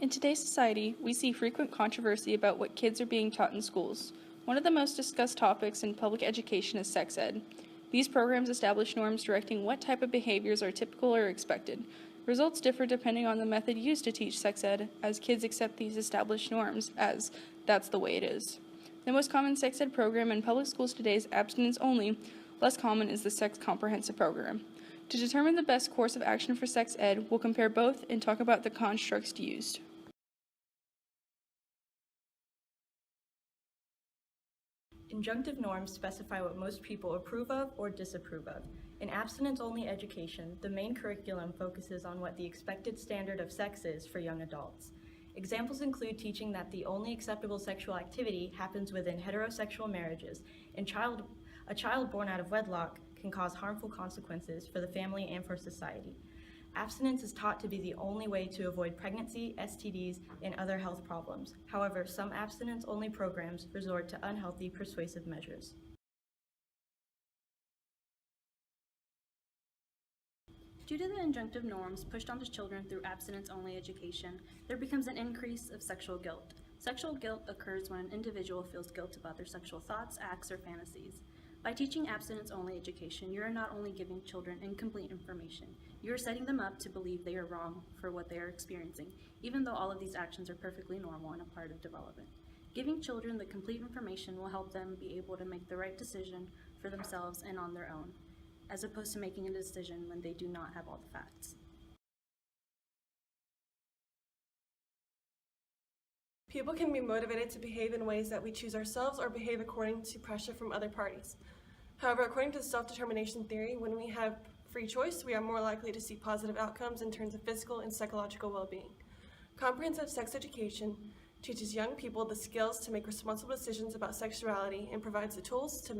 In today's society, we see frequent controversy about what kids are being taught in schools. One of the most discussed topics in public education is sex ed. These programs establish norms directing what type of behaviors are typical or expected. Results differ depending on the method used to teach sex ed, as kids accept these established norms as that's the way it is. The most common sex ed program in public schools today is abstinence only. Less common is the sex comprehensive program. To determine the best course of action for sex ed, we'll compare both and talk about the constructs used. Injunctive norms specify what most people approve of or disapprove of. In abstinence-only education, the main curriculum focuses on what the expected standard of sex is for young adults. Examples include teaching that the only acceptable sexual activity happens within heterosexual marriages, and a child born out of wedlock can cause harmful consequences for the family and for society. Abstinence is taught to be the only way to avoid pregnancy, STDs, and other health problems. However, some abstinence-only programs resort to unhealthy, persuasive measures. Due to the injunctive norms pushed onto children through abstinence-only education, there becomes an increase of sexual guilt. Sexual guilt occurs when an individual feels guilt about their sexual thoughts, acts, or fantasies. By teaching abstinence-only education, you are not only giving children incomplete information, you are setting them up to believe they are wrong for what they are experiencing, even though all of these actions are perfectly normal and a part of development. Giving children the complete information will help them be able to make the right decision for themselves and on their own, as opposed to making a decision when they do not have all the facts. People can be motivated to behave in ways that we choose ourselves or behave according to pressure from other parties. However, according to self-determination theory, when we have free choice, we are more likely to see positive outcomes in terms of physical and psychological well-being. Comprehensive sex education teaches young people the skills to make responsible decisions about sexuality and provides the tools to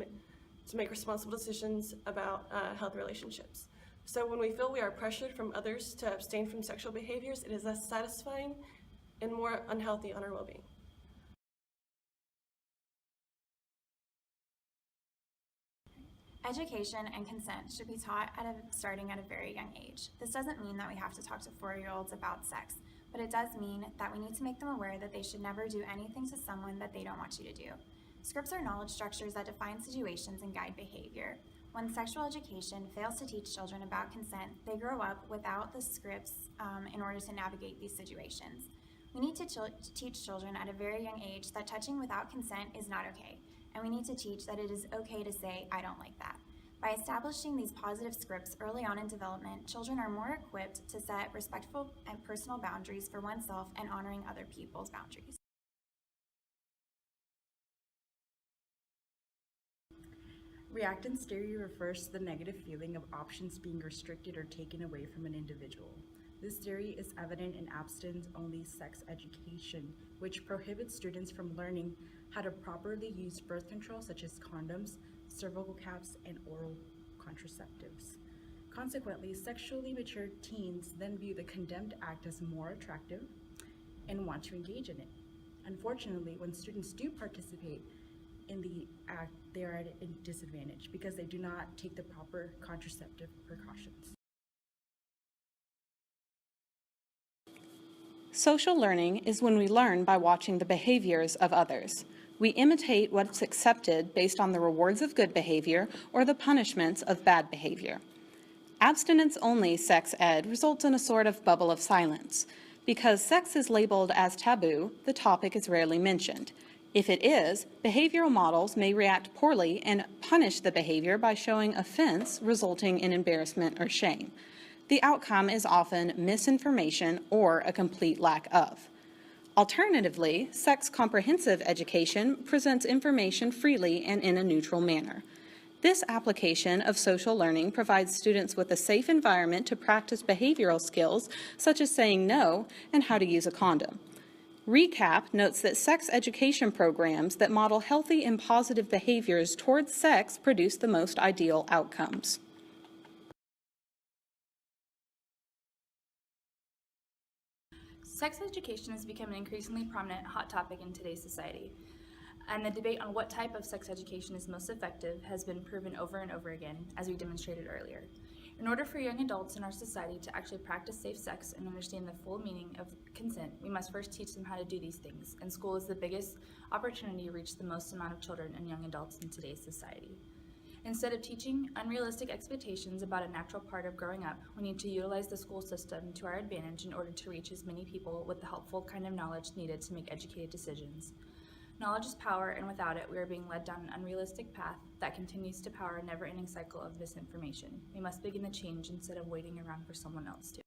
make responsible decisions about healthy relationships. So when we feel we are pressured from others to abstain from sexual behaviors, it is less satisfying and more unhealthy on our well-being. Education and consent should be taught starting at a very young age. This doesn't mean that we have to talk to 4-year-olds about sex, but it does mean that we need to make them aware that they should never do anything to someone that they don't want you to do. Scripts are knowledge structures that define situations and guide behavior. When sexual education fails to teach children about consent, they grow up without the scripts in order to navigate these situations. We need to teach children at a very young age that touching without consent is not okay, and we need to teach that it is okay to say, I don't like that. By establishing these positive scripts early on in development, children are more equipped to set respectful and personal boundaries for oneself and honoring other people's boundaries. Reactance theory refers to the negative feeling of options being restricted or taken away from an individual. This theory is evident in abstinence-only sex education, which prohibits students from learning how to properly use birth control such as condoms, cervical caps, and oral contraceptives. Consequently, sexually mature teens then view the condemned act as more attractive and want to engage in it. Unfortunately, when students do participate in the act, they are at a disadvantage because they do not take the proper contraceptive precautions. Social learning is when we learn by watching the behaviors of others. We imitate what's accepted based on the rewards of good behavior or the punishments of bad behavior. Abstinence-only sex ed results in a sort of bubble of silence. Because sex is labeled as taboo, the topic is rarely mentioned. If it is, behavioral models may react poorly and punish the behavior by showing offense resulting in embarrassment or shame. The outcome is often misinformation or a complete lack of. Alternatively, sex comprehensive education presents information freely and in a neutral manner. This application of social learning provides students with a safe environment to practice behavioral skills such as saying no and how to use a condom. RECAP notes that sex education programs that model healthy and positive behaviors towards sex produce the most ideal outcomes. Sex education has become an increasingly prominent hot topic in today's society, and the debate on what type of sex education is most effective has been proven over and over again, as we demonstrated earlier. In order for young adults in our society to actually practice safe sex and understand the full meaning of consent, we must first teach them how to do these things, and school is the biggest opportunity to reach the most amount of children and young adults in today's society. Instead of teaching unrealistic expectations about a natural part of growing up, we need to utilize the school system to our advantage in order to reach as many people with the helpful kind of knowledge needed to make educated decisions. Knowledge is power, and without it, we are being led down an unrealistic path that continues to power a never-ending cycle of misinformation. We must begin the change instead of waiting around for someone else to.